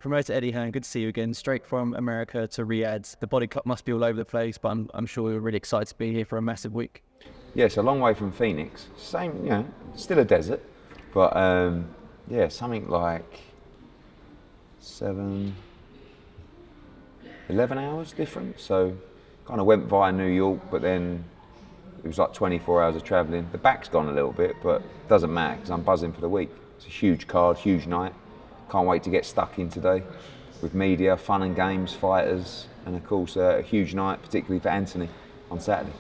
Promoter Eddie Hearn, good to see you again. Straight from America to Riyadh. The body clock must be all over the place, but I'm sure you're really excited to be here for a massive week. Yeah, it's a long way from Phoenix. Same, still a desert, but something like 11 hours different. So kind of went via New York, but then it was like 24 hours of travelling. The back's gone a little bit, but it doesn't matter because I'm buzzing for the week. It's a huge card, huge night. Can't wait to get stuck in today with media, fun and games, fighters, and of course a huge night, particularly for Anthony on Saturday.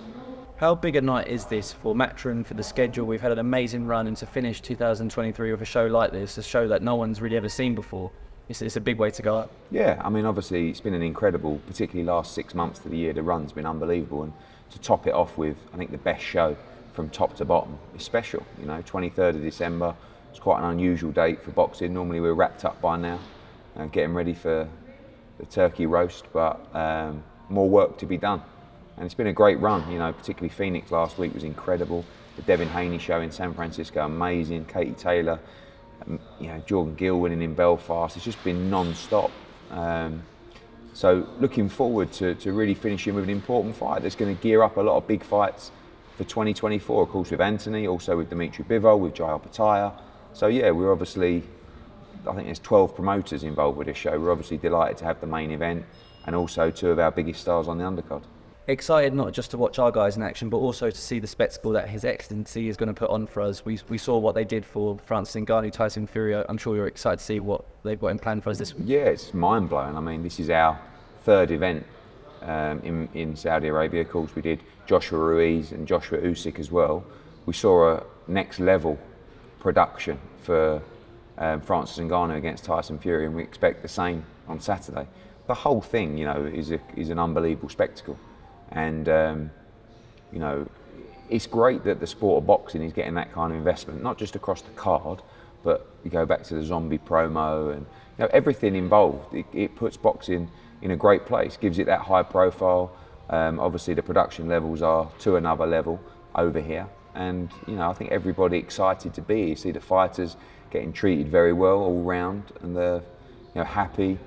How big a night is this for Matchroom, for the schedule? We've had an amazing run, and to finish 2023 with a show like this, a show that no one's really ever seen before, it's a big way to go up. Yeah, I mean, obviously it's been an incredible, particularly last 6 months to the year, the run's been unbelievable, and to top it off with, I think, the best show from top to bottom is special. 23rd of December, it's quite an unusual date for boxing. Normally we're wrapped up by now, getting ready for the turkey roast, but more work to be done. And it's been a great run, particularly Phoenix last week was incredible. The Devin Haney show in San Francisco, amazing. Katie Taylor, Jordan Gill winning in Belfast. It's just been non-stop. So looking forward to really finishing with an important fight that's going to gear up a lot of big fights for 2024, of course, with Anthony, also with Dmitry Bivol, with Jai Opetaia. So yeah, we're obviously, I think there's 12 promoters involved with this show. We're obviously delighted to have the main event and also two of our biggest stars on the undercard. Excited not just to watch our guys in action, but also to see the spectacle that His Excellency is going to put on for us. We saw what they did for Francis Ngannou, Tyson Fury. I'm sure you're excited to see what they've got in plan for us this week. Yeah, it's mind-blowing. I mean, this is our third event in Saudi Arabia. Of course, we did Joshua Ruiz and Joshua Usyk as well. We saw a next-level production for Francis Ngannou against Tyson Fury, and we expect the same on Saturday. The whole thing, is an unbelievable spectacle. And, it's great that the sport of boxing is getting that kind of investment, not just across the card, but you go back to the zombie promo and everything involved. It puts boxing in a great place, gives it that high profile. Obviously the production levels are to another level over here. And, I think everybody excited to be here. You see the fighters getting treated very well all round and they're happy.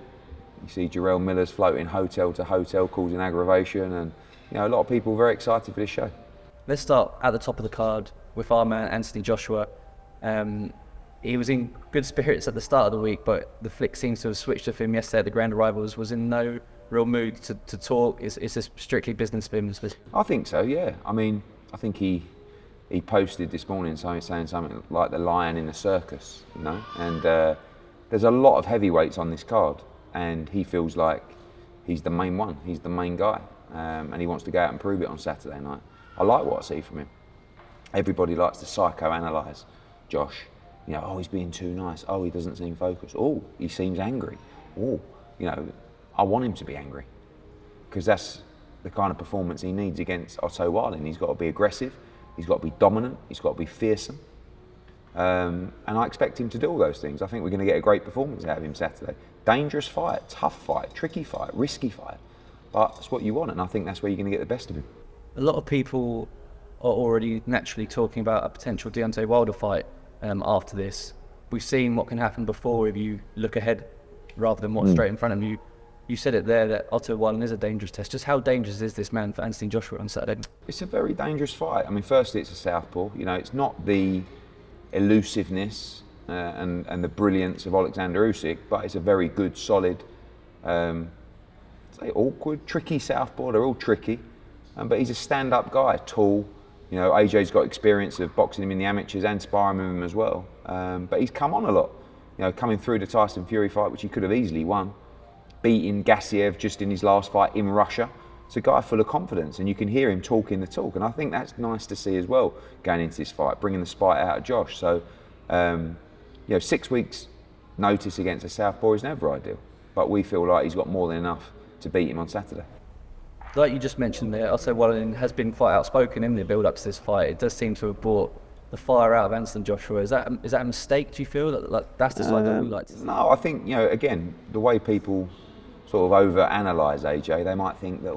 You see Jarrell Miller's floating hotel to hotel causing aggravation, and a lot of people very excited for this show. Let's start at the top of the card with our man Anthony Joshua. He was in good spirits at the start of the week, but the flick seems to have switched with him yesterday at the Grand Arrivals. Was in no real mood to talk. Is this strictly business for him? I think so, yeah. I mean, I think he posted this morning saying something like the lion in the circus, and there's a lot of heavyweights on this card. And he feels like he's the main one, he's the main guy, and he wants to go out and prove it on Saturday night. I like what I see from him. Everybody likes to psychoanalyse Josh. He's being too nice. Oh, he doesn't seem focused. Oh, he seems angry. Oh, I want him to be angry because that's the kind of performance he needs against Otto Wallin. He's got to be aggressive, he's got to be dominant, he's got to be fearsome. And I expect him to do all those things. I think we're going to get a great performance out of him Saturday. Dangerous fight, tough fight, tricky fight, risky fight. But that's what you want, and I think that's where you're going to get the best of him. A lot of people are already naturally talking about a potential Deontay Wilder fight after this. We've seen what can happen before if you look ahead rather than what's straight in front of you. You said it there that Otto Wallin is a dangerous test. Just how dangerous is this man for Anthony Joshua on Saturday? It's a very dangerous fight. I mean, firstly, it's a southpaw. It's not the elusiveness and the brilliance of Alexander Usyk, but it's a very good, solid, awkward, tricky southpaw. They're all tricky, but he's a stand-up guy, tall. AJ's got experience of boxing him in the amateurs and sparring with him as well. But he's come on a lot. Coming through the Tyson Fury fight, which he could have easily won, beating Gassiev just in his last fight in Russia. It's a guy full of confidence, and you can hear him talking the talk, and I think that's nice to see as well, going into this fight, bringing the spite out of Josh. So, 6 weeks notice against a southpaw is never ideal, but we feel like he's got more than enough to beat him on Saturday. Like you just mentioned there, Otto Wallin has been quite outspoken in the build-up to this fight. It does seem to have brought the fire out of Anthony Joshua. Is that a mistake, do you feel? That's the side that we like to see? No, I think, again, the way people sort of over-analyse AJ, they might think that,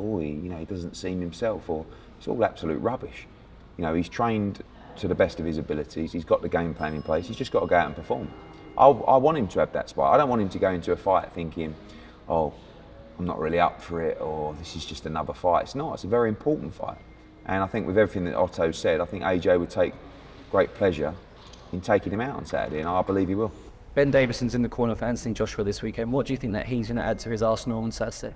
he doesn't seem himself, or it's all absolute rubbish. He's trained to the best of his abilities, he's got the game plan in place, he's just got to go out and perform. I want him to have that spot. I don't want him to go into a fight thinking, oh, I'm not really up for it, or this is just another fight. It's not. It's a very important fight. And I think with everything that Otto said, I think AJ would take great pleasure in taking him out on Saturday, and I believe he will. Ben Davison's in the corner for Anthony Joshua this weekend. What do you think that he's going to add to his arsenal on Saturday?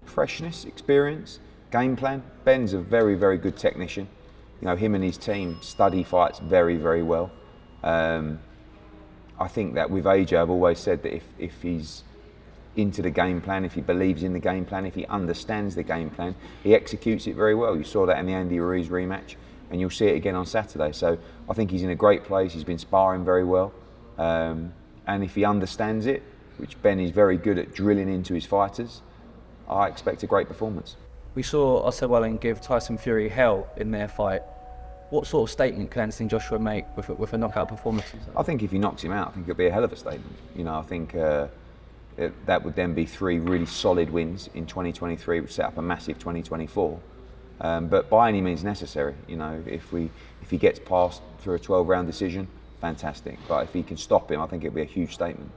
Freshness, experience, game plan. Ben's a very, very good technician. You know, him and his team study fights very, very well. I think that with AJ, I've always said that if he's into the game plan, if he believes in the game plan, if he understands the game plan, he executes it very well. You saw that in the Andy Ruiz rematch, and you'll see it again on Saturday. So I think he's in a great place. He's been sparring very well. And if he understands it, which Ben is very good at drilling into his fighters, I expect a great performance. We saw Osewalen give Tyson Fury hell in their fight. What sort of statement can Anthony Joshua make with a knockout performance? I think if he knocks him out, I think it'll be a hell of a statement. You know, I think that would then be 3 really solid wins in 2023, which set up a massive 2024. But by any means necessary. You know, if he gets past through a 12-round decision, fantastic. But if he can stop him, I think it'll be a huge statement.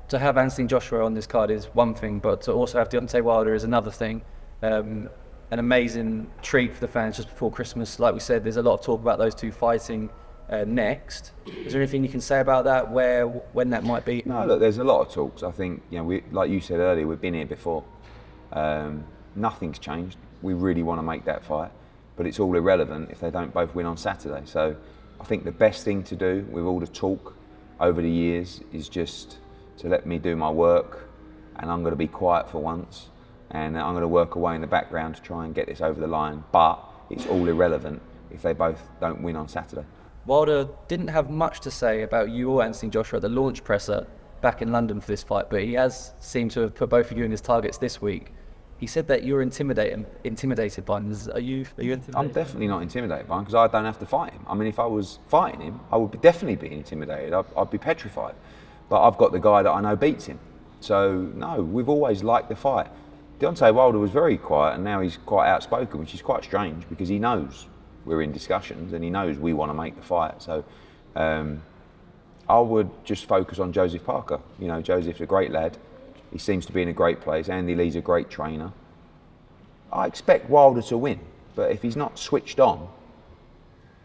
To have Anthony Joshua on this card is one thing, but to also have Deontay Wilder is another thing. An amazing treat for the fans just before Christmas. Like we said, there's a lot of talk about those two fighting next. Is there anything you can say about that, when that might be? No, look, there's a lot of talks. I think, you know, like you said earlier, we've been here before. Nothing's changed. We really want to make that fight, but it's all irrelevant if they don't both win on Saturday. So I think the best thing to do with all the talk over the years is just to let me do my work, and I'm going to be quiet for once, and I'm going to work away in the background to try and get this over the line. But it's all irrelevant if they both don't win on Saturday. Wilder didn't have much to say about you or Anthony Joshua at the launch presser back in London for this fight, but he has seemed to have put both of you in his targets this week. He said that you're intimidated by him. Are you intimidated? I'm definitely not intimidated by him because I don't have to fight him. I mean, if I was fighting him, I would definitely be intimidated. I'd be petrified. But I've got the guy that I know beats him. So, no, we've always liked the fight. Deontay Wilder was very quiet, and now he's quite outspoken, which is quite strange because he knows we're in discussions and he knows we want to make the fight. So I would just focus on Joseph Parker. You know, Joseph's a great lad. He seems to be in a great place. Andy Lee's a great trainer. I expect Wilder to win, but if he's not switched on,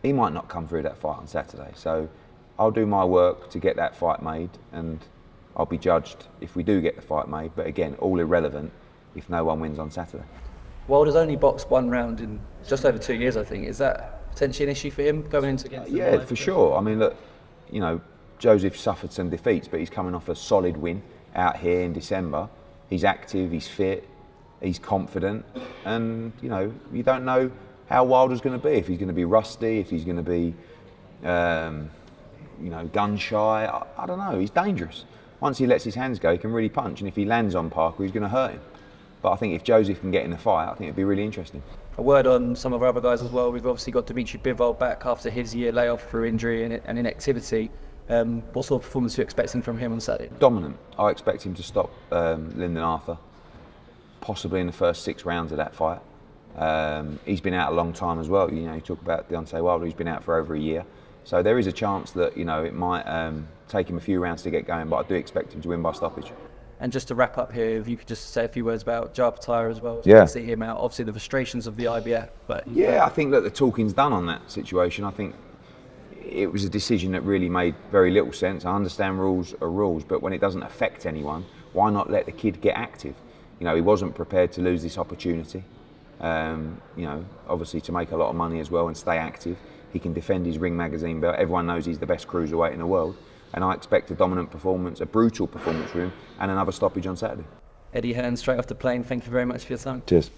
he might not come through that fight on Saturday. So I'll do my work to get that fight made, and I'll be judged if we do get the fight made. But again, all irrelevant if no one wins on Saturday. Wilder's only boxed one round in just over 2 years, I think. Is that potentially an issue for him going into against? Yeah, for sure. I mean, look, you know, Joseph suffered some defeats, but he's coming off a solid win out here in December. He's active, he's fit, he's confident, and you know, you don't know how Wilder's going to be. If he's going to be rusty, if he's going to be, you know, gun shy. I don't know. He's dangerous. Once he lets his hands go, he can really punch, and if he lands on Parker, he's going to hurt him. But I think if Joseph can get in the fight, I think it'd be really interesting. A word on some of our other guys as well. We've obviously got Dmitry Bivol back after his year layoff through injury and inactivity. What sort of performance are you expecting from him on Saturday? Dominant. I expect him to stop Lyndon Arthur, possibly in the first 6 rounds of that fight. He's been out a long time as well. You know, you talk about Deontay Wilder, he's been out for over a year. So there is a chance that, you know, it might take him a few rounds to get going, but I do expect him to win by stoppage. And just to wrap up here, if you could just say a few words about Jar Pataya as well. Yeah. See him out. Obviously the frustrations of the IBF, but yeah, I think that the talking's done on that situation. I think it was a decision that really made very little sense. I understand rules are rules, but when it doesn't affect anyone, why not let the kid get active? You know, he wasn't prepared to lose this opportunity. You know, obviously to make a lot of money as well and stay active. He can defend his Ring Magazine belt. Everyone knows he's the best cruiserweight in the world. And I expect a dominant performance, a brutal performance from him, and another stoppage on Saturday. Eddie Hearn, straight off the plane, thank you very much for your time. Cheers.